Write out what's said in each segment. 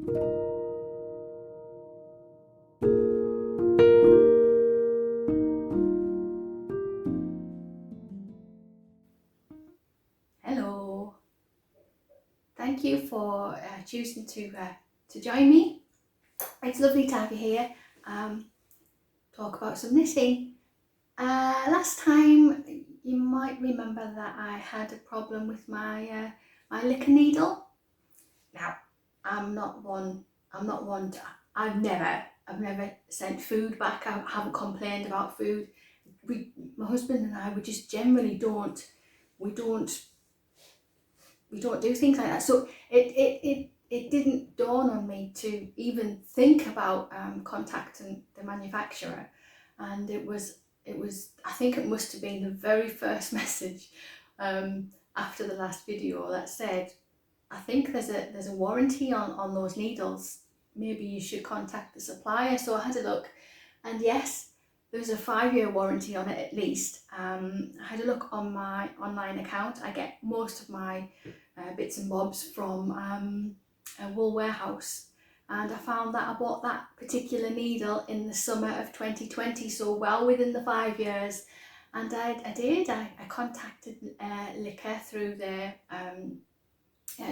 Hello, thank you for choosing to join me. It's lovely to have you here. Talk about some knitting. Last time you might remember that I had a problem with my my liquor needle. Now I'm not one. I've never sent food back. I haven't complained about food. My husband and I, we just generally don't. We don't do things like that. So it didn't dawn on me to even think about contacting the manufacturer, and it was I think it must have been the very first message after the last video that said, I think there's a warranty on those needles. Maybe you should contact the supplier. So I had a look, and yes, there's a 5-year warranty on it at least. I had a look on my online account. I get most of my bits and bobs from a wool warehouse, and I found that I bought that particular needle in the summer of 2020, so well within the 5 years. And I contacted Liquor through their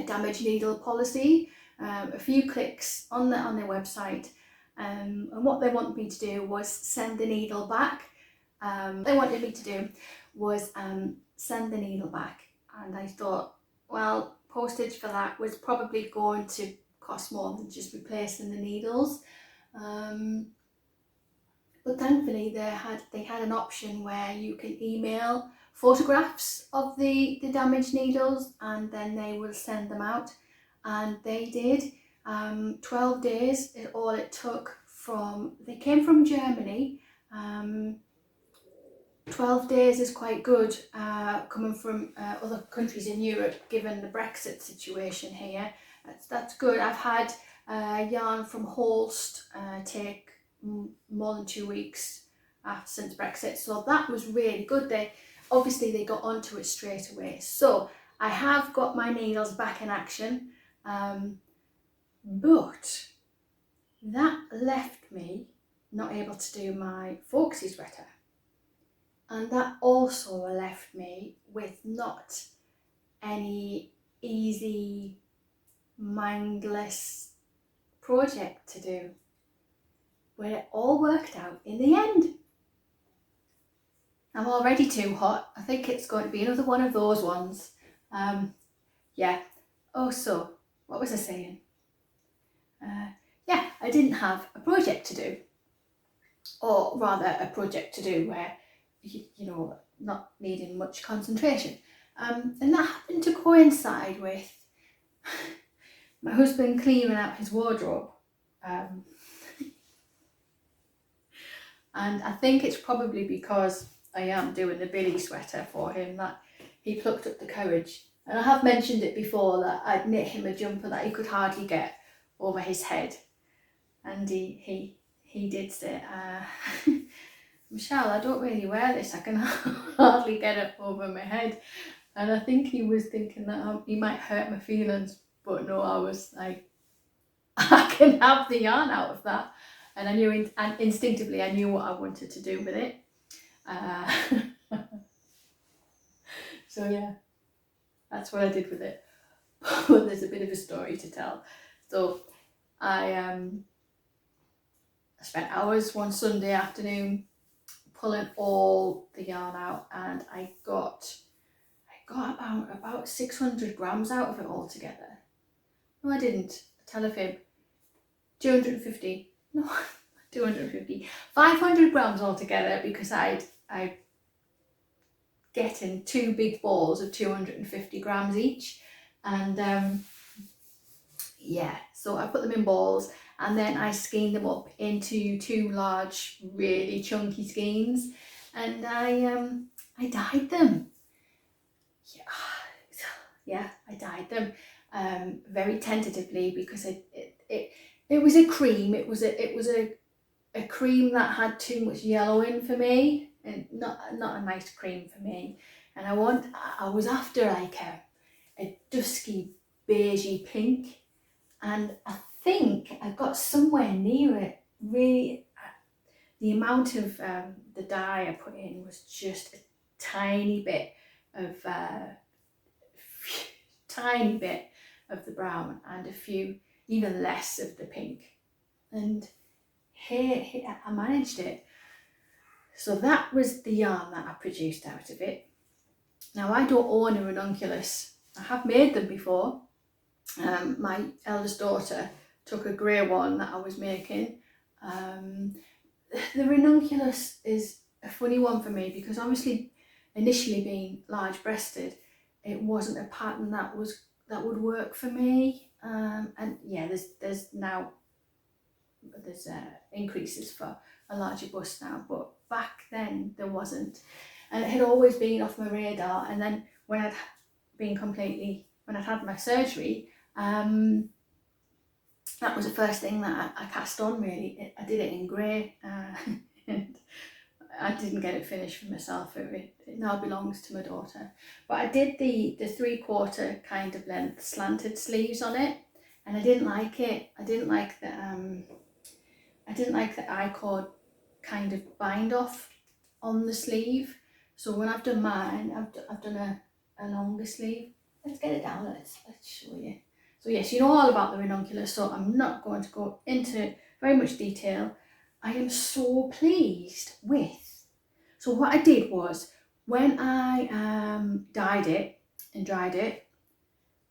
damaged needle policy. A few clicks on their website, and what they wanted me to do was send the needle back. And I thought, well, postage for that was probably going to cost more than just replacing the needles. But thankfully they had an option where you can email photographs of the damaged needles, and then they will send them out, and they did. 12 days is all it took. They came from Germany. 12 days is quite good coming from other countries in Europe, given the Brexit situation here. That's good. I've had yarn from Holst take more than 2 weeks since Brexit, so that was really good. They got onto it straight away. So I have got my needles back in action, but that left me not able to do my Folksy sweater, and that also left me with not any easy, mindless project to do. But it all worked out in the end. I'm already too hot. I think it's going to be another one of those ones. Yeah. Oh, so what was I saying? Yeah, I didn't have a project to do, or rather a project to do where, you know, not needing much concentration. And that happened to coincide with my husband clearing out his wardrobe. And I think it's probably because I am doing the Billie sweater for him that he plucked up the courage. And I have mentioned it before that I'd knit him a jumper that he could hardly get over his head. And he did say, Michelle, I don't really wear this, I can hardly get it over my head. And I think he was thinking that he might hurt my feelings, but no, I was like, I can have the yarn out of that. And I knew, and instinctively, I knew what I wanted to do with it. So yeah, that's what I did with it. But there's a bit of a story to tell. So I spent hours one Sunday afternoon pulling all the yarn out, and I got about 600 grams out of it altogether. No, I didn't. Tell a fib. 250. No, 250. 500 grams altogether, because I'd getting 2 big balls of 250 grams each, and yeah, so I put them in balls, and then I skeined them up into 2 large, really chunky skeins, and I dyed them. Yeah, I dyed them very tentatively, because it was a cream. It was a cream that had too much yellow in for me, and not a nice cream for me. And I was after like a dusky beigey pink, and I think I got somewhere near it. Really, the amount of the dye I put in was just a tiny bit of the brown and a few even less of the pink. And here I managed it. So that was the yarn that I produced out of it. Now I don't own a ranunculus. I have made them before. My eldest daughter took a grey one that I was making. The ranunculus is a funny one for me because obviously initially being large breasted, it wasn't a pattern that would work for me. And yeah, there's increases for a larger bust now, but back then there wasn't, and it had always been off my radar. And then when I'd had my surgery, that was the first thing that I cast on really. I did it in grey, and I didn't get it finished for myself. It now belongs to my daughter. But I did the 3/4 kind of length slanted sleeves on it, and I didn't like it. I didn't like the I-cord kind of bind off on the sleeve. So when I've done mine, I've done a longer sleeve. Let's get it down, let's show you. So yes, you know all about the ranunculus, so I'm not going to go into very much detail. I am so pleased with. So what I did was, when I dyed it and dried it,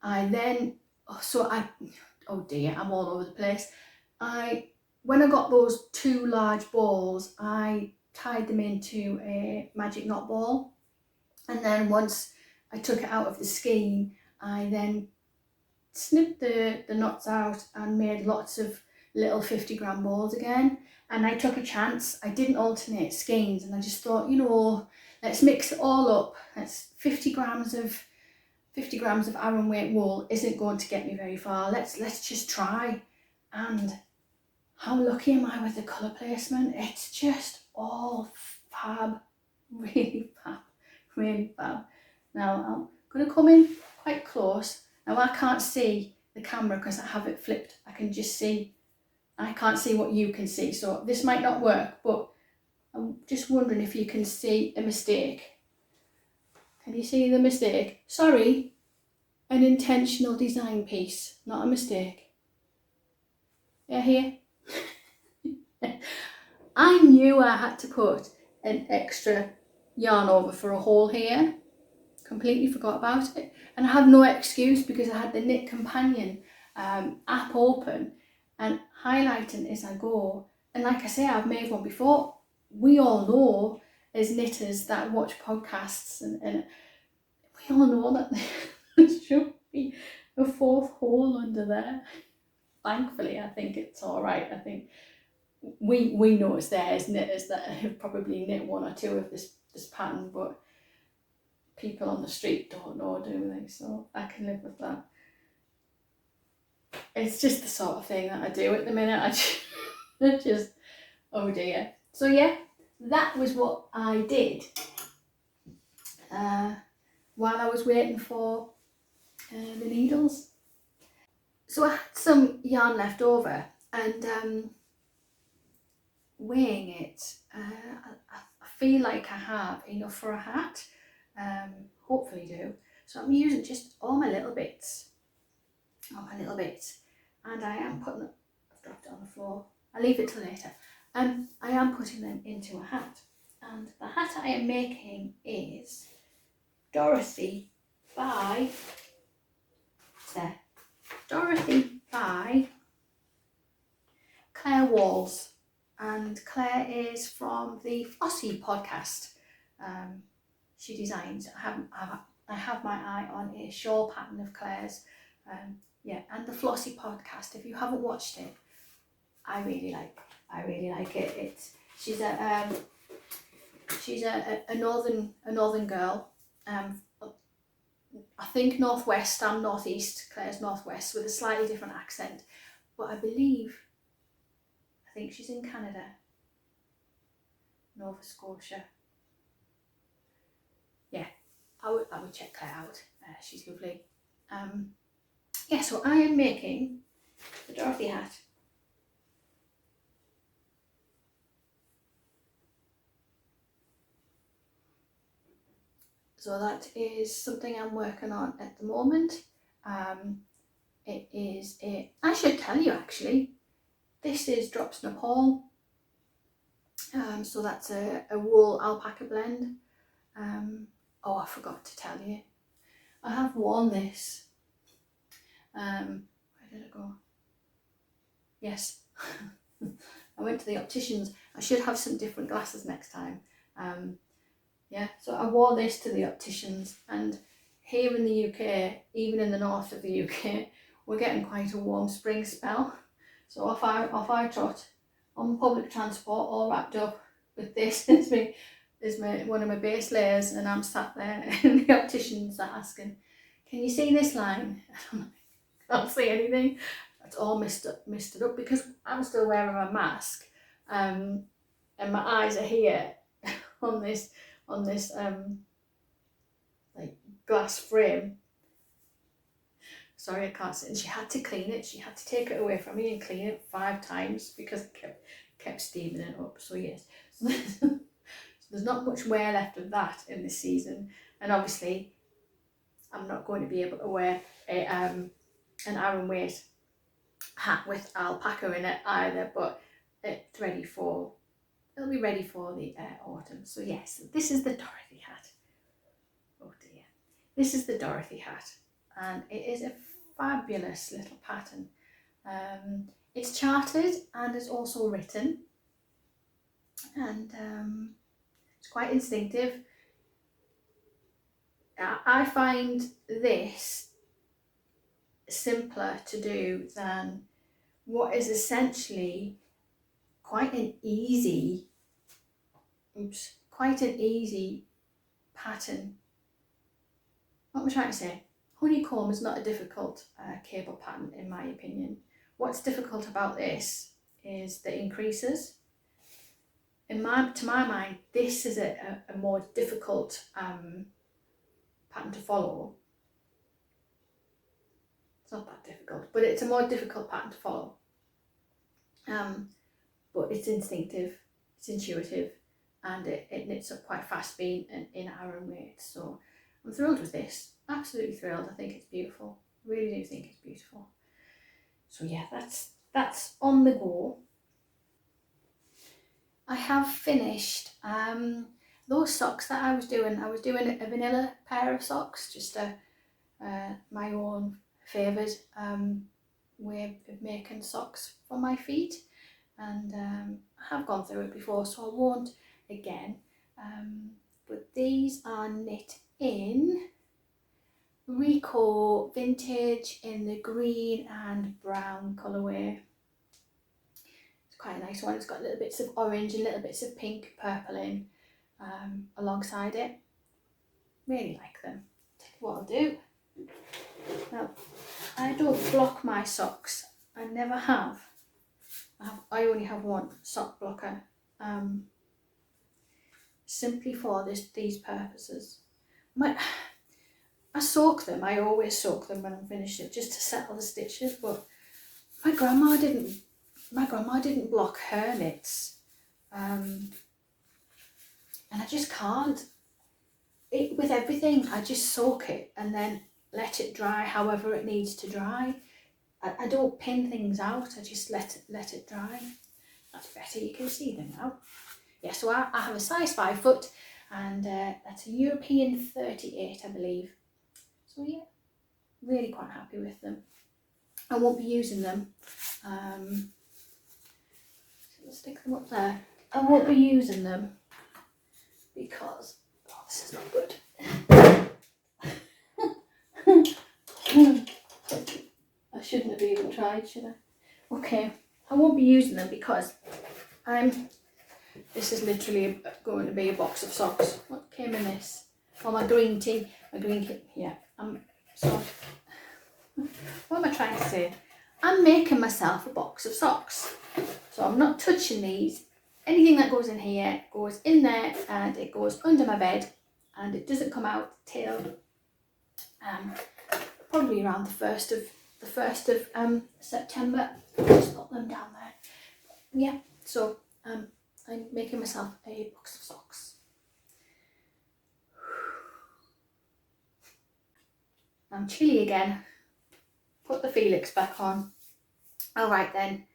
oh dear, I'm all over the place. When I got those 2 large balls, I tied them into a magic knot ball, and then once I took it out of the skein, I then snipped the knots out and made lots of little 50-gram balls again. And I took a chance. I didn't alternate skeins, and I just thought, let's mix it all up. That's 50 grams of Aran weight wool isn't going to get me very far. Let's just try. And how lucky am I with the colour placement? It's just all fab, really fab, really fab. Now I'm going to come in quite close. Now I can't see the camera because I have it flipped. I can't see what you can see, so this might not work, but I'm just wondering if you can see a mistake. Can you see the mistake? Sorry, an intentional design piece, not a mistake. Yeah, here. I knew I had to put an extra yarn over for a hole here. Completely forgot about it, and I have no excuse because I had the Knit Companion app open and highlighting as I go. And like I say, I've made one before. We all know as knitters that watch podcasts, and we all know that there should be a 4th hole under there. Thankfully, I think it's all right. I think we know it's there as knitters that have probably knit 1 or 2 of this pattern, but people on the street don't know, do they? So I can live with that. It's just the sort of thing that I do at the minute. I just oh dear. So yeah, that was what I did while I was waiting for the needles. So I had some yarn left over, and weighing it, I feel like I have enough for a hat. Hopefully do. So I'm using just all my little bits, and I am putting them, I've dropped it on the floor, I'll leave it till later. I am putting them into a hat, and the hat I am making is Dorothy by Claire Walls, and Claire is from the Foxy podcast. She designs. I have my eye on a shawl pattern of Claire's. And the Flossy podcast. If you haven't watched it, I really like it. She's a northern girl. I think northwest. I'm northeast. Claire's northwest with a slightly different accent, but I think she's in Canada, Nova Scotia. Yeah, I would check Claire out. She's lovely. So I am making the Dorothy hat So that is something I'm working on at the moment. It is I should tell you actually, this is Drops Nepal. So that's a wool alpaca blend. Oh, I forgot to tell you, I have worn this. Where did it go? Yes. I went to the opticians. I should have some different glasses next time. Yeah, so I wore this to the opticians, and here in the UK, even in the north of the UK, we're getting quite a warm spring spell. So off I trot on public transport, all wrapped up with this is one of my base layers, and I'm sat there and the opticians are asking, can you see this line? I'm like, I can't see anything. It's all misted up because I'm still wearing my mask, and my eyes are here on this like glass frame. Sorry, I can't see. And she had to clean it. She had to take it away from me and clean it 5 times because it kept steaming it up. So yes, so there's not much wear left of that in this season, and obviously I'm not going to be able to wear an Aran weight hat with alpaca in it either, but it'll be ready for the autumn. So yes, this is the Dorothy hat. Oh dear, this is the Dorothy hat, and it is a fabulous little pattern. It's charted and it's also written, and it's quite instinctive. I find this simpler to do than what is essentially quite an easy pattern. What am I trying to say? Honeycomb is not a difficult cable pattern in my opinion. What's difficult about this is the increases. To my mind, this is a more difficult pattern to follow. It's not that difficult, but it's a more difficult pattern to follow. But it's instinctive, it's intuitive, and it knits up quite fast being in Aran weight. So I'm thrilled with this, absolutely thrilled. I think it's beautiful, really do think it's beautiful. So yeah, that's on the go. I have finished those socks that I was doing. I was doing a vanilla pair of socks, just my own favoured way of making socks for my feet, and I have gone through it before, so I won't again. But these are knit in Rico vintage in the green and brown colourway. It's quite a nice one. It's got little bits of orange and little bits of pink purpling alongside it. Really like them. What I'll do now, I don't block my socks. I never have. I only have one sock blocker, simply for these purposes. I soak them. I always soak them when I'm finished it, just to settle the stitches. But my grandma didn't block her knits, and I just can't. With everything, I just soak it and then let it dry however it needs to dry. I don't pin things out, I just let it dry. That's better, you can see them now. Yeah, so I have a size 5 foot, and that's a European 38, I believe. So yeah, really quite happy with them. I won't be using them. So let's stick them up there. I won't be using them because this is not good. I shouldn't have even tried, should I? Okay, I won't be using them because this is literally going to be a box of socks. What came in this? Oh, my green tea. My green kit. Yeah, sorry. What am I trying to say? I'm making myself a box of socks. So I'm not touching these. Anything that goes in here goes in there, and it goes under my bed, and it doesn't come out till probably around the 1st of September. Just put them down there. Yeah, so I'm making myself a box of socks. I'm chilly again. Put the Felix back on. All right then.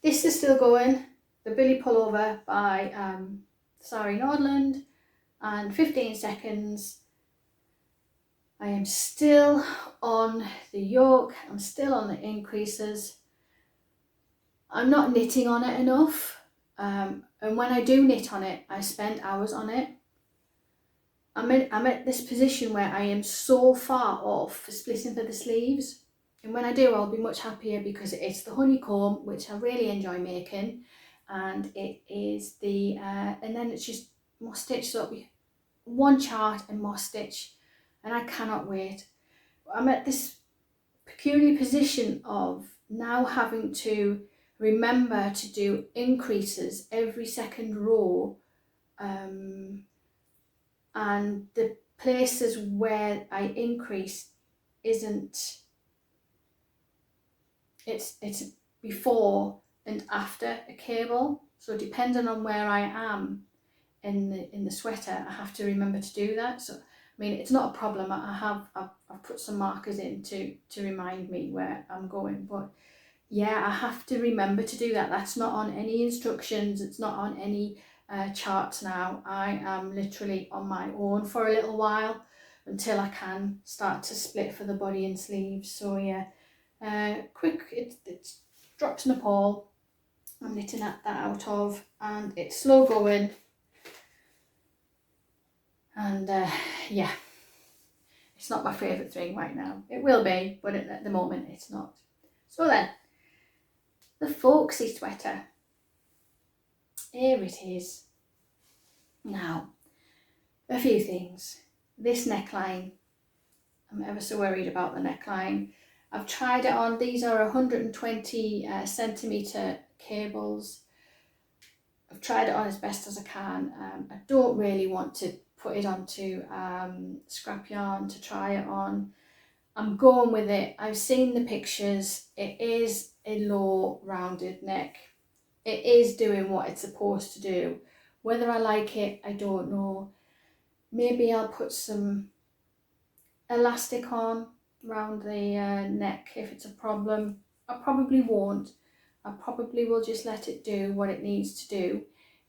This is still going. The Billie Pullover by Sari Nordlund, and 15 seconds. I am still on the yoke. I'm still on the increases. I'm not knitting on it enough. And when I do knit on it, I spend hours on it. I'm at this position where I am so far off for splitting for the sleeves. And when I do, I'll be much happier because it's the honeycomb, which I really enjoy making. And it is the, and then it's just moss stitch. So it'll be one chart and moss stitch. And I cannot wait. I'm at this peculiar position of now having to remember to do increases every second row, and the places where I increase isn't, it's before and after a cable, so depending on where I am in the sweater, I have to remember to do that. So I mean, it's not a problem. I've put some markers in to remind me where I'm going, but yeah, I have to remember to do that. That's not on any instructions. It's not on any charts now. I am literally on my own for a little while until I can start to split for the body and sleeves. So yeah, quick, it drops Nepal. I'm knitting that out of, and it's slow going. And yeah, it's not my favourite thing right now. It will be, but at the moment it's not. So then, the Folksy Sweater. Here it is. Now, a few things. This neckline, I'm ever so worried about the neckline. I've tried it on. These are 120 centimetre cables. I've tried it on as best as I can. I don't really want to put it onto scrap yarn to try it on. I'm going with it. I've seen the pictures. It is a low rounded neck. It is doing what it's supposed to do. Whether I like it, I don't know. Maybe I'll put some elastic on around the neck if it's a problem. I probably won't. I probably will just let it do what it needs to do.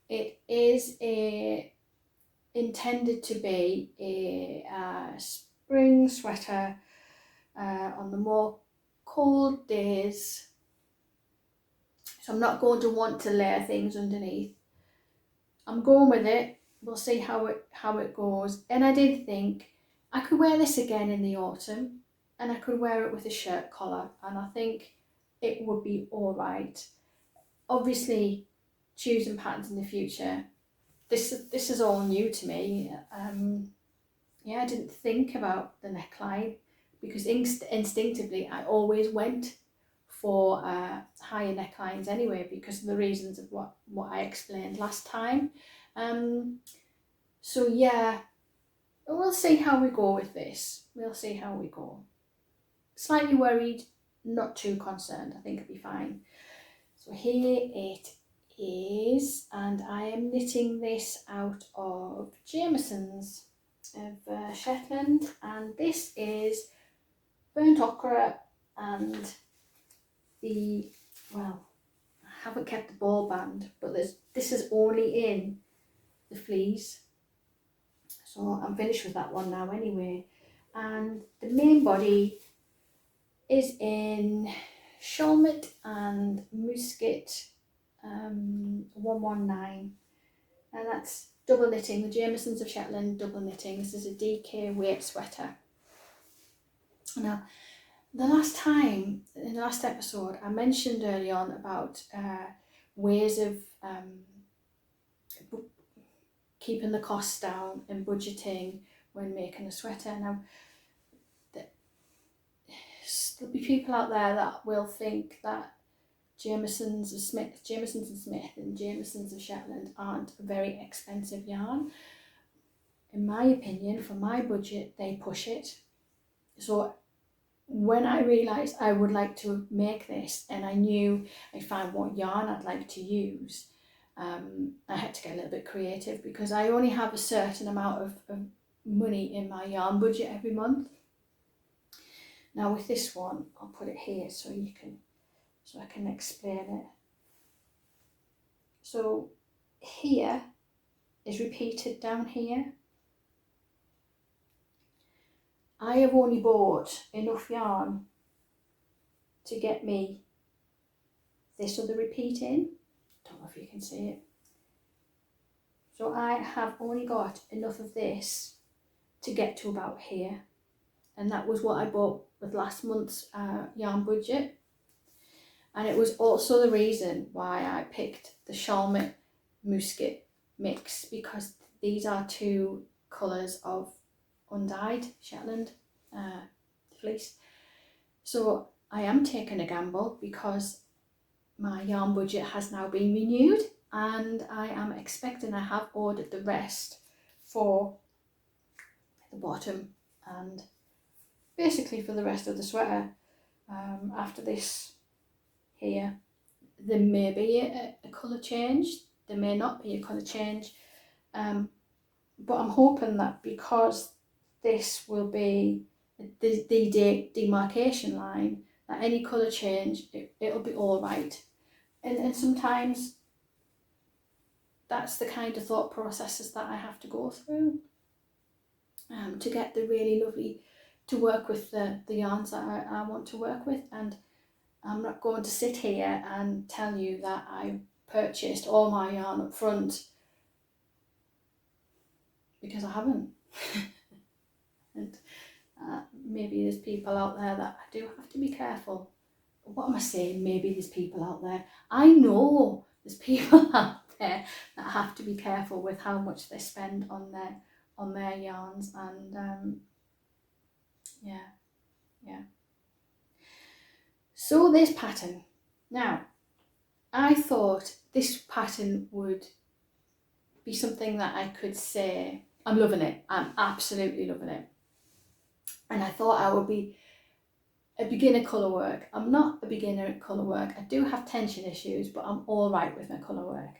It is intended to be a spring sweater on the more cold days. So I'm not going to want to layer things underneath. I'm going with it. We'll see how it goes. And I did think I could wear this again in the autumn, and I could wear it with a shirt collar, and I think it would be all right. Obviously, choosing patterns in the future, this is all new to me. Yeah, I didn't think about the neckline because instinctively I always went for higher necklines anyway because of the reasons of what I explained last time. So yeah, we'll see how we go with this. We'll see how we go. Slightly worried, not too concerned. I think it'll be fine. So here it is, and I am knitting this out of Jamieson's of Shetland, and this is burnt ochre and the, well, I haven't kept the ball band, but this is only in the fleece, so I'm finished with that one now anyway. And the main body is in Shalmut and Musket 119, and that's double knitting, the Jamiesons of Shetland double knitting. This is a DK weight sweater. Now, the last time, in the last episode, I mentioned early on about ways of keeping the costs down and budgeting when making a sweater. Now, there'll be people out there that will think that Jamiesons and Smith and Jamiesons of Shetland aren't a very expensive yarn. In my opinion, for my budget, they push it. So when I realised I would like to make this and I knew I'd find what yarn I'd like to use, I had to get a little bit creative because I only have a certain amount of money in my yarn budget every month. Now with this one, I'll put it here so I can explain it. So here is repeated down here. I have only bought enough yarn to get me this other repeat in. Don't know if you can see it. So I have only got enough of this to get to about here. And that was what I bought with last month's yarn budget. And it was also the reason why I picked the Charlotte Musket mix, because these are two colours of undyed Shetland fleece. So I am taking a gamble because my yarn budget has now been renewed, and I am expecting, I have ordered the rest for the bottom and basically for the rest of the sweater. After this here, there may be a colour change, there may not be a colour change, but I'm hoping that because this will be the demarcation line, that any colour change, it'll be all right. And sometimes that's the kind of thought processes that I have to go through to get the really lovely, to work with the yarns that I want to work with. And I'm not going to sit here and tell you that I purchased all my yarn up front, because I haven't. And maybe there's people out there that I do have to be careful. What am I saying? Maybe there's people out there. I know there's people out there that have to be careful with how much they spend on their yarns, and yeah. So this pattern. Now, I thought this pattern would be something that I could say, I'm loving it. I'm absolutely loving it. And I thought I would be a beginner colour work. I'm not a beginner at colour work. I do have tension issues, but I'm all right with my colour work.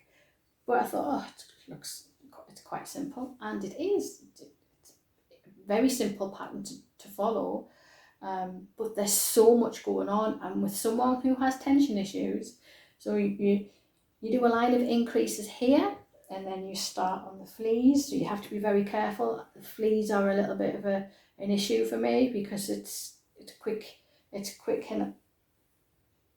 But I thought, it's quite simple, and it is. It's a very simple pattern to follow, but there's so much going on, and with someone who has tension issues, so you do a line of increases here, and then you start on the fleas. So you have to be very careful. The fleas are a little bit of an issue for me, because it's quick, and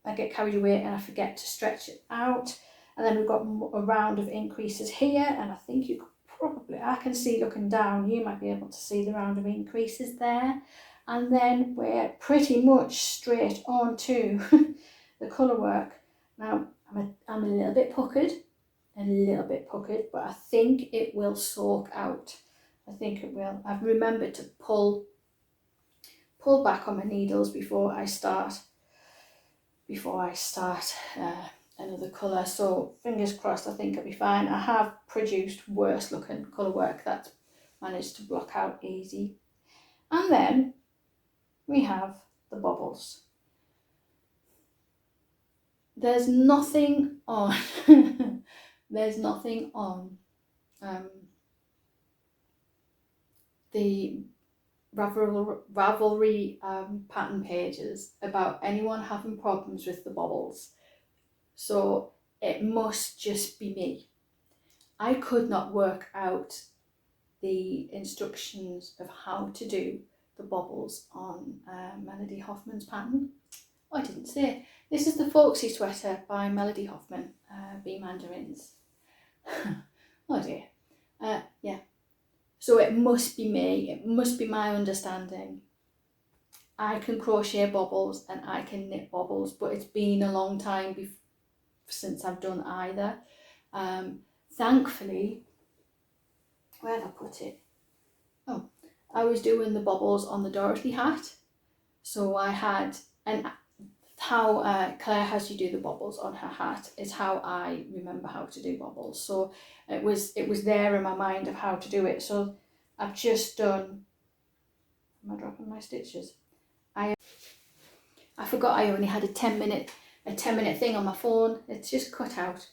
I get carried away and I forget to stretch it out. And then we've got a round of increases here, and I think you could probably, I can see looking down, you might be able to see the round of increases there. And then we're pretty much straight on to the colour work. Now I'm a little bit puckered, but I think it will soak out. I think it will. I've remembered to pull back on my needles before I start another colour. So fingers crossed, I think it'll be fine. I have produced worse looking colour work that managed to block out easy. And then we have the bobbles. There's nothing on there's nothing on the Ravelry pattern pages about anyone having problems with the bobbles. So it must just be me. I could not work out the instructions of how to do the bobbles on Melody Hoffmann's pattern. Oh, I didn't say. This is the Folksy Sweater by Melody Hoffmann, Bee Mandarins. Oh dear. Yeah. So it must be me. It must be my understanding. I can crochet bobbles and I can knit bobbles, but it's been a long time since I've done either. Thankfully, where have I put it? Oh, I was doing the bobbles on the Dorothy hat. So I had, and how Claire has you do the bobbles on her hat is how I remember how to do bobbles. So it was there in my mind of how to do it. So I've just done, am I dropping my stitches? I forgot I only had a 10 minute thing on my phone. It's just cut out.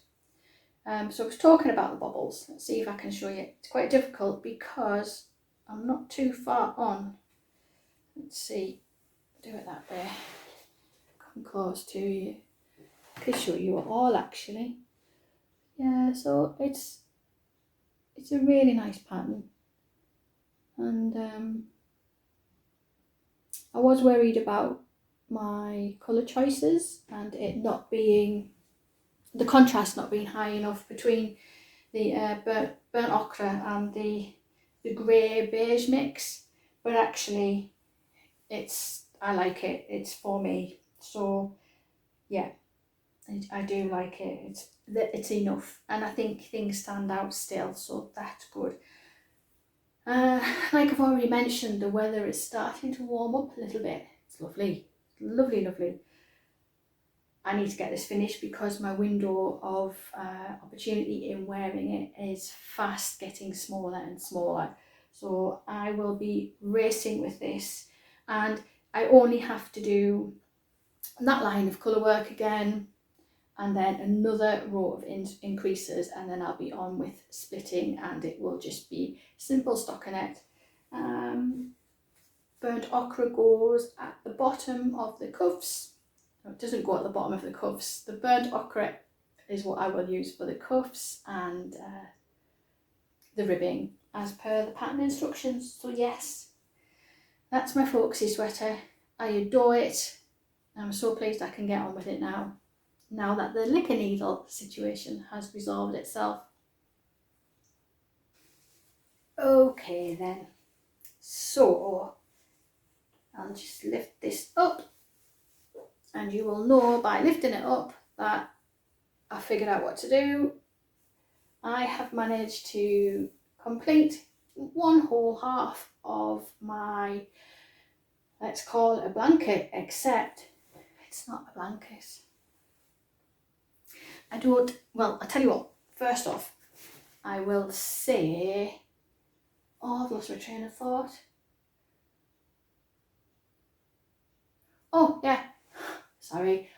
So I was talking about the bobbles. Let's see if I can show you. It's quite difficult because I'm not too far on. Let's see do it that way. Come close to you. I can show you all actually. Yeah, so it's a really nice pattern, and I was worried about my colour choices and it not being, the contrast not being high enough between the burnt ochre and the grey beige mix, but actually I like it, it's for me, so yeah, I do like it, it's enough, and I think things stand out still, so that's good. Like I've already mentioned, the weather is starting to warm up a little bit. It's lovely, lovely, lovely. I need to get this finished because my window of opportunity in wearing it is fast getting smaller and smaller. So I will be racing with this, and I only have to do that line of colour work again, and then another row of increases, and then I'll be on with splitting, and it will just be simple stockinette. Burnt ochre goes at the bottom of the cuffs. No, it doesn't go at the bottom of the cuffs. The burnt ochre is what I will use for the cuffs and the ribbing as per the pattern instructions. So yes, that's my Folksy sweater. I adore it. I'm so pleased I can get on with it now that the licker needle situation has resolved itself. Okay then, so I'll just lift this up, and you will know by lifting it up that I figured out what to do. I have managed to complete one whole half of my, let's call it a blanket, except it's not a blanket. I'll tell you what, first off, I will say, I've lost my train of thought. Oh yeah, sorry.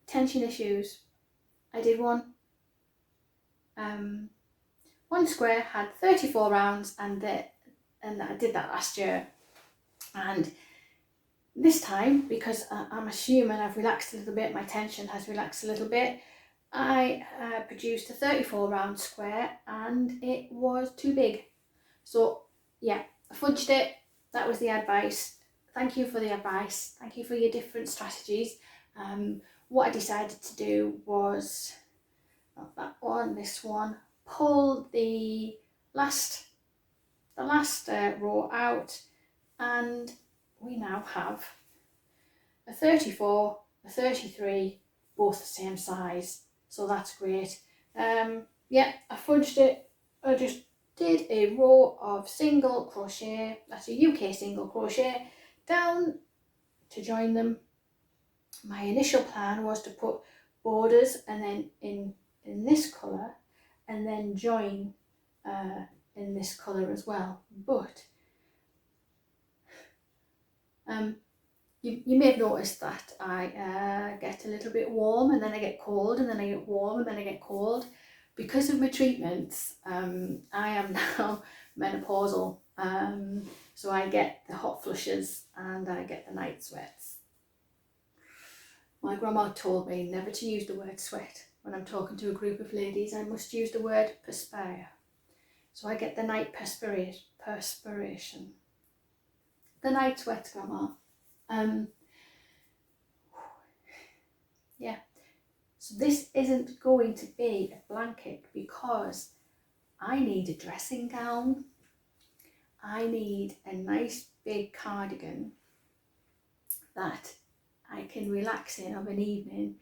Tension issues. I did one. One square had 34 rounds, and I did that last year. And this time, because I'm assuming I've relaxed a little bit, my tension has relaxed a little bit, I produced a 34 round square, and it was too big. So yeah, I fudged it. That was the advice. Thank you for the advice. Thank you for your different strategies. What I decided to do was, not that one, this one, pull the last row out, and we now have a 34, a 33, both the same size, so that's great. Yeah, I fudged it. I just did a row of single crochet, that's a UK single crochet, down to join them. My initial plan was to put borders and then in this colour, and then join in this colour as well, but you may have noticed that I get a little bit warm, and then I get cold, and then I get warm, and then I get cold. Because of my treatments, I am now menopausal, so I get the hot flushes and I get the night sweats. My grandma told me never to use the word sweat when I'm talking to a group of ladies. I must use the word perspire. So I get the night perspiration. The night sweats, Grandma. Yeah. So this isn't going to be a blanket because I need a dressing gown. I need a nice big cardigan that I can relax in of an evening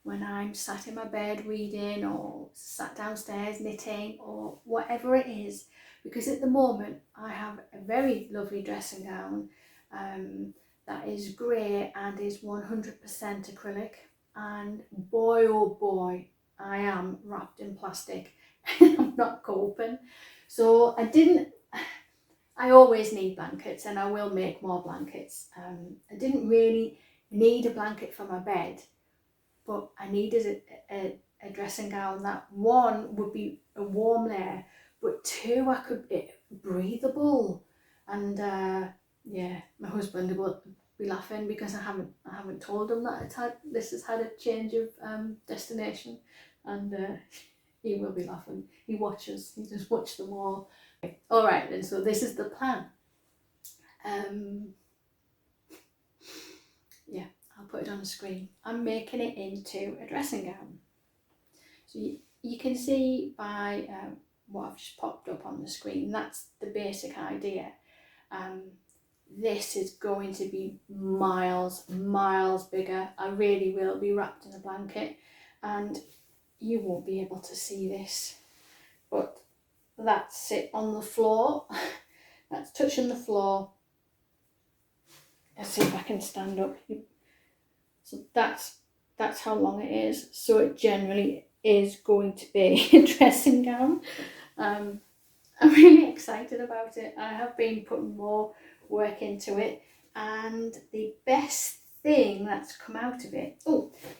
when I'm sat in my bed reading, or sat downstairs knitting, or whatever it is, because at the moment I have a very lovely dressing gown that is grey and is 100% acrylic, and boy oh boy, I am wrapped in plastic. I'm not coping. So I always need blankets, and I will make more blankets. I didn't really need a blanket for my bed, but I needed a dressing gown that, one, would be a warm layer, but two, I could be breathable. And yeah, my husband will be laughing because I haven't told him that this has had a change of destination, and he will be laughing. He just watches them all. All right, and so this is the plan. Yeah, I'll put it on the screen. I'm making it into a dressing gown. So you can see by what I've just popped up on the screen, that's the basic idea. This is going to be miles bigger. I really will be wrapped in a blanket, and you won't be able to see this, but that's it on the floor. That's touching the floor. Let's see if I can stand up. So that's how long it is. So it generally is going to be a dressing gown. I'm really excited about it. I have been putting more work into it, and the best thing that's come out of it,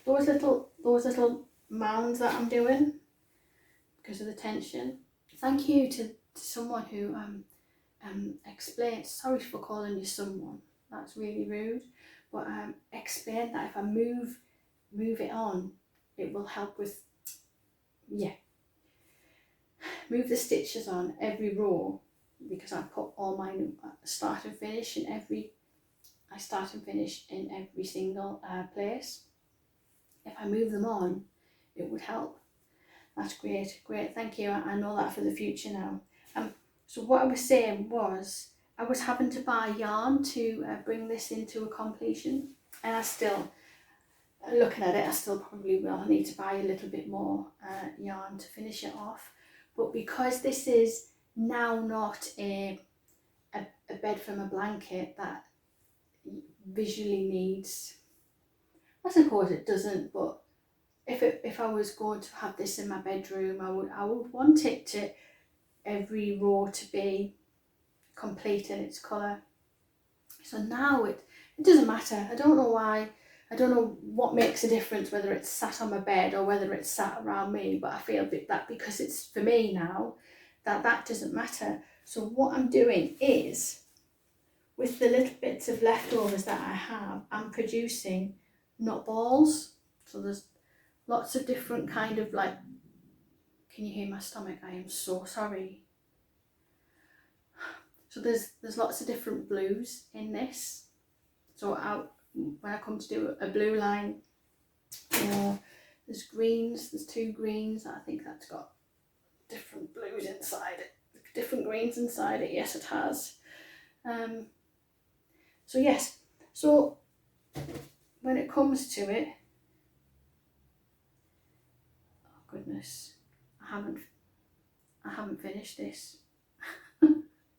those little mounds that I'm doing because of the tension. Thank you to someone who explained, sorry for calling you someone, that's really rude, but explained that if I move it on, it will help with, move the stitches on every row, because I put all mine start and finish in every single place. If I move them on, it would help. That's great, thank you. I know that for the future now. So what I was saying was, I was having to buy yarn to bring this into a completion, and I still, looking at it, I still probably will need to buy a little bit more yarn to finish it off. But because this is now not a bed from a blanket that visually needs, I suppose it doesn't, but if I was going to have this in my bedroom, I would want it to, every row to be complete in its colour. So now it doesn't matter. I don't know why. I don't know what makes a difference, whether it's sat on my bed or whether it's sat around me, but I feel that because it's for me now, that doesn't matter. So what I'm doing is, with the little bits of leftovers that I have, I'm producing knot balls. So there's lots of different kind of, like, can you hear my stomach? I am so sorry. So there's lots of different blues in this. So when I come to do a blue line, there's greens, there's 2 greens. I think that's got different blues inside it, different greens inside it. Yes, it has. So yes, so when it comes to it, oh goodness, I haven't finished this.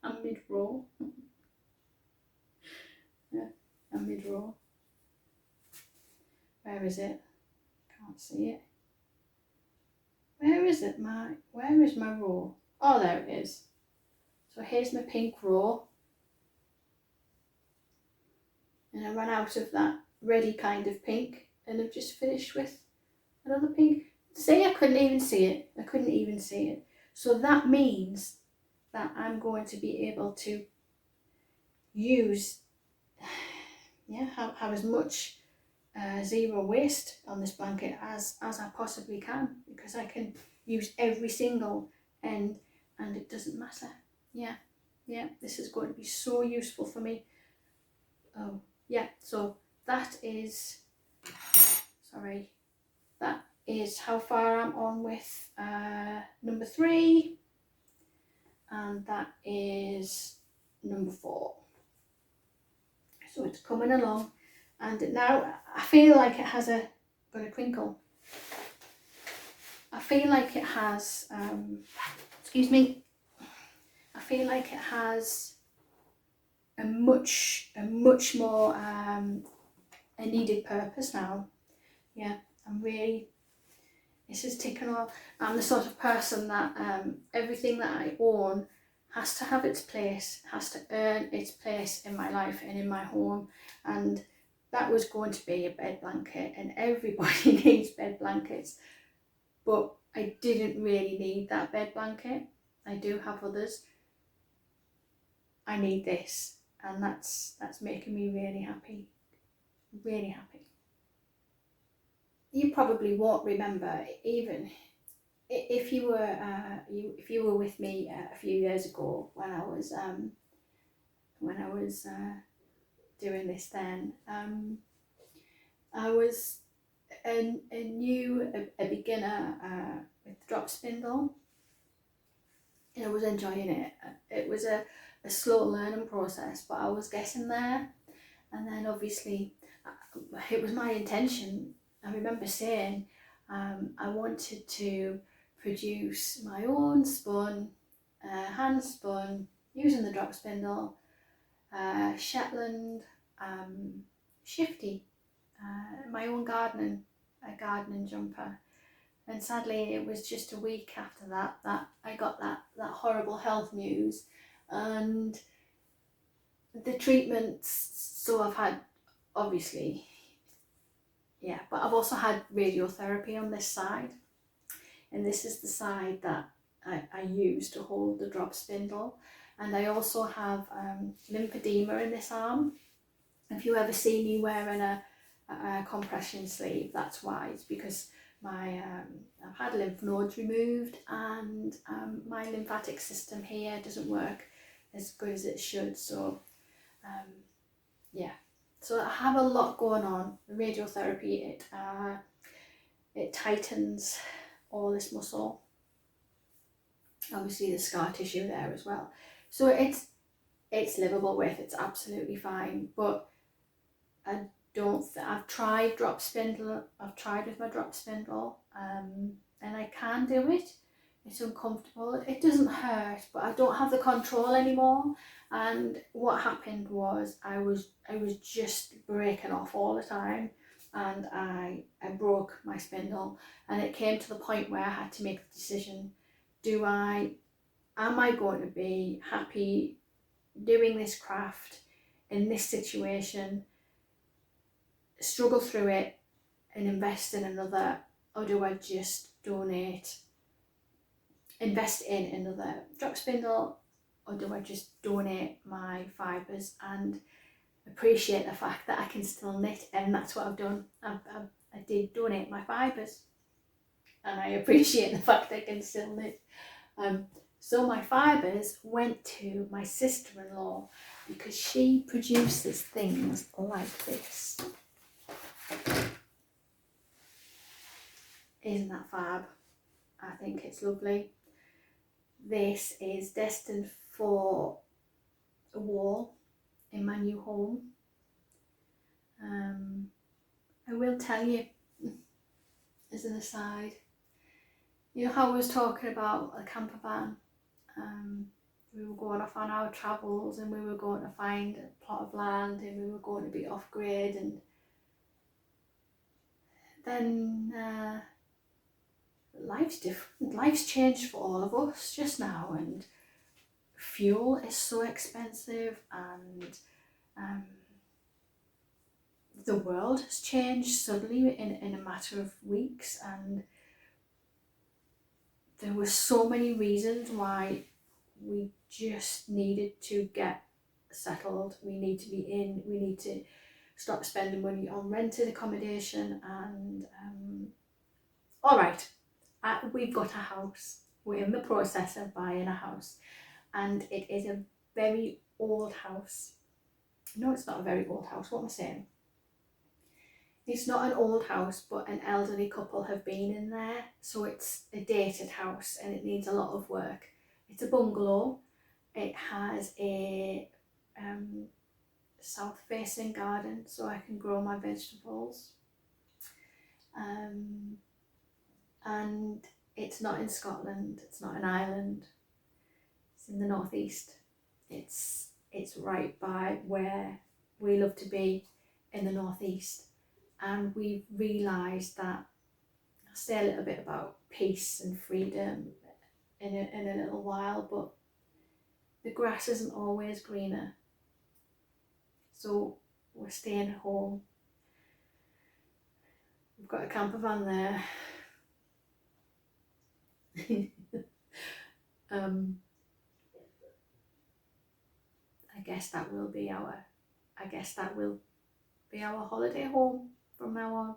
I'm mid-row. Yeah, I'm mid-row. Where is it? Can't see it. Where is it? Where is my row? Oh, there it is. So here's my pink row. And I ran out of that ready kind of pink, and I've just finished with another pink. See, I couldn't even see it. So that means that I'm going to be able to use, have as much zero waste on this blanket as I possibly can, because I can use every single end and it doesn't matter. Yeah, this is going to be so useful for me. Oh yeah, so that is how far I'm on with number 3, and that is number 4. So it's coming along, and now I feel like it has got a crinkle. I feel like it has, excuse me, I feel like it has a much more a needed purpose now. Yeah, this is ticking off. I'm the sort of person that everything that I own has to have its place, has to earn its place in my life and in my home. And that was going to be a bed blanket, and everybody needs bed blankets. But I didn't really need that bed blanket. I do have others. I need this, and that's making me really happy, really happy. You probably won't remember, even if you were with me a few years ago when I was doing this then. I was a beginner with the drop spindle, and I was enjoying it. It was a slow learning process, but I was getting there. And then obviously it was my intention, I remember saying I wanted to produce my own spun, hand spun, using the drop spindle, Shetland shifty, my own gardening jumper. And sadly it was just a week after that I got that horrible health news, and the treatments. So I've had, obviously, yeah, but I've also had radiotherapy on this side, and this is the side that I use to hold the drop spindle. And I also have lymphedema in this arm. If you ever see me wearing a compression sleeve, that's why. It's because I've had lymph nodes removed, and my lymphatic system here doesn't work as good as it should. So yeah, so I have a lot going on. The radiotherapy, it tightens all this muscle. Obviously the scar tissue there as well. So it's livable with, it's absolutely fine. But I've tried drop spindle, I've tried with my drop spindle, and I can do it. It's uncomfortable, it doesn't hurt, but I don't have the control anymore. And what happened was I was just breaking off all the time, and I broke my spindle, and it came to the point where I had to make the decision, am I going to be happy doing this craft in this situation, struggle through it and invest in another, or do I just invest in another drop spindle, or do I just donate my fibres and appreciate the fact that I can still knit? And that's what I've done. I did donate my fibres, and I appreciate the fact that I can still knit. So my fibres went to my sister-in-law, because she produces things like this. Isn't that fab? I think it's lovely. This is destined for a wall in my new home. I will tell you, as an aside, you know how I was talking about a camper van? We were going off on our travels, and we were going to find a plot of land, and we were going to be off grid, and then life's different. Life's changed for all of us just now, and fuel is so expensive, and the world has changed suddenly in a matter of weeks, and there were so many reasons why we just needed to get settled. We need to we need to stop spending money on rented accommodation, and all right, we've got a house. We're in the process of buying a house, and it is a very old house. No, it's not a very old house. What am I saying? It's not an old house, but an elderly couple have been in there, so it's a dated house and it needs a lot of work. It's a bungalow. It has a south-facing garden, so I can grow my vegetables. And it's not in Scotland, it's not an island, it's in the northeast. It's right by where we love to be, in the northeast. And we've realised that, I'll say a little bit about peace and freedom in a little while, but the grass isn't always greener. So we're staying at home. We've got a camper van there. guess that will be our holiday home from now on.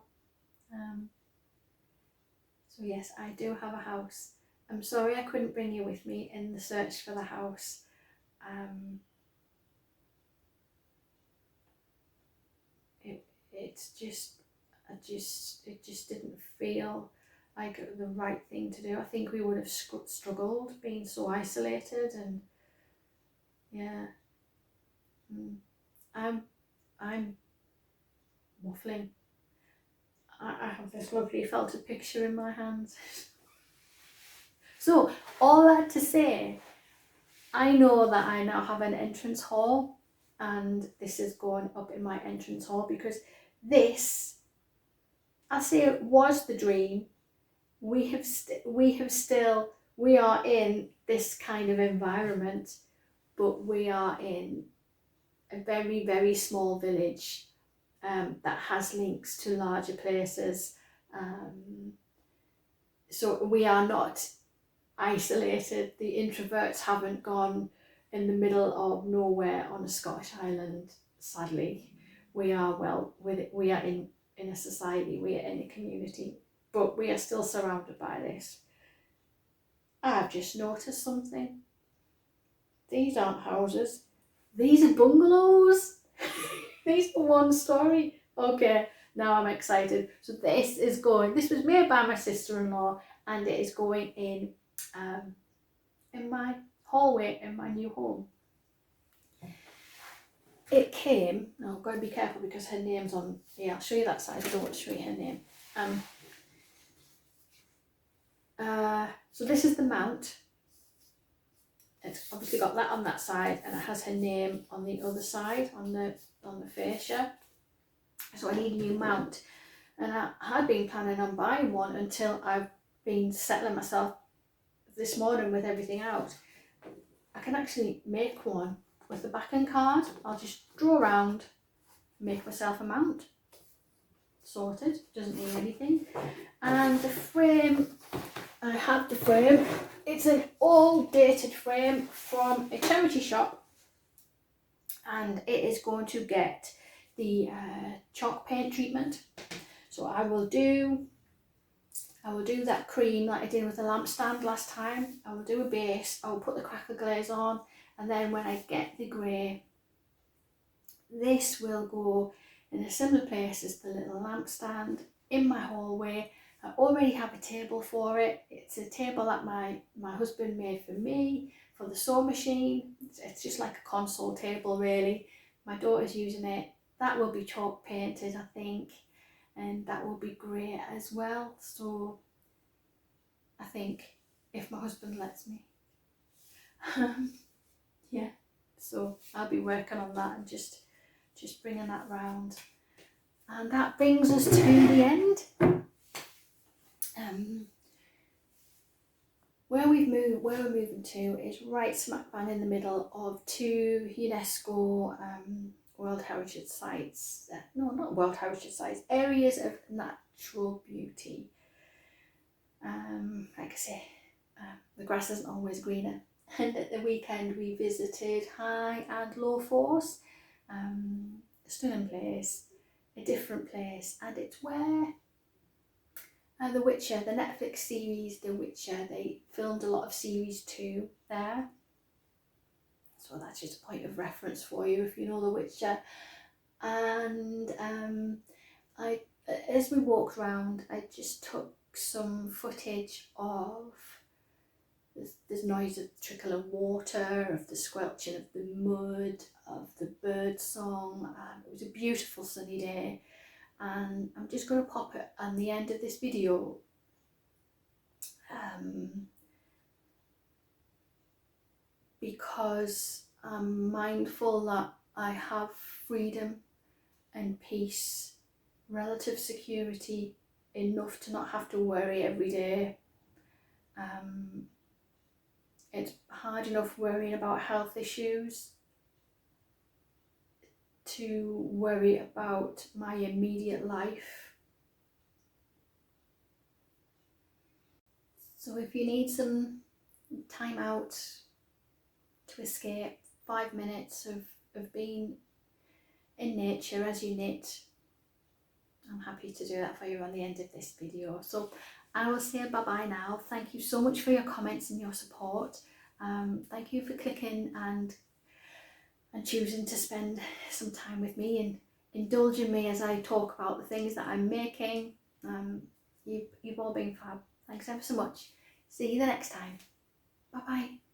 So yes, I do have a house. I'm sorry I couldn't bring you with me in the search for the house. It just didn't feel like the right thing to do. I think we would have struggled being so isolated, and yeah, I'm waffling. I have this lovely felted picture in my hands. So all that to say, I know that I now have an entrance hall, and this is going up in my entrance hall because this, I say it was the dream. We are in this kind of environment, but we are in a very, very small village that has links to larger places. So we are not isolated. The introverts haven't gone in the middle of nowhere on a Scottish island, sadly. We are we are in a society, we are in a community, but we are still surrounded by this. I've just noticed something. These aren't houses, these are bungalows. These are one story. Okay, now I'm excited. So this was made by my sister-in-law, and it is going in my hallway in my new home. It came, I've got to be careful because her name's on here. I'll show you that side, I don't want to show you her name. So this is the mount. It's obviously got that on that side, and it has her name on the other side, on the fascia. So I need a new mount, and I had been planning on buying one until I've been settling myself this morning with everything out. I can actually make one with the backing card. I'll just draw around, make myself a mount. Sorted, doesn't need anything. And the frame, I have the frame. It's an old dated frame from a charity shop, and it is going to get the chalk paint treatment. So I will do that cream that I did with the lamp stand last time. I will do a base, I will put the crackle glaze on, and then when I get the grey, this will go in a similar place as the little lamp stand in my hallway. I already have a table for it. It's a table that my husband made for me for the sewing machine. It's just like a console table really. My daughter's using it. That will be chalk painted, I think, and that will be grey as well. So I think if my husband lets me. Yeah, so I'll be working on that and just bringing that round. And that brings us to the end. Where we're moving to is right smack bang in the middle of two UNESCO World Heritage Sites. No, not World Heritage Sites, areas of natural beauty. Like I say, the grass isn't always greener. And at the weekend we visited High and Low Force, a stunning place, a different place, and it's where The Witcher, the Netflix series The Witcher, they filmed a lot of series 2 there. So that's just a point of reference for you if you know The Witcher. And as we walked around, I just took some footage of there's noise of the trickle of water, of the squelching of the mud, of the bird song. It was a beautiful sunny day, and I'm just going to pop it on the end of this video. Because I'm mindful that I have freedom and peace, relative security, enough to not have to worry every day. It's hard enough worrying about health issues to worry about my immediate life. So if you need some time out to escape, 5 minutes of of being in nature as you knit. I'm happy to do that for you on the end of this video. So I will say bye bye now. Thank you so much for your comments and your support. Thank you for clicking and choosing to spend some time with me and indulging me as I talk about the things that I'm making. You've all been fab. Thanks ever so much. See you the next time. Bye bye.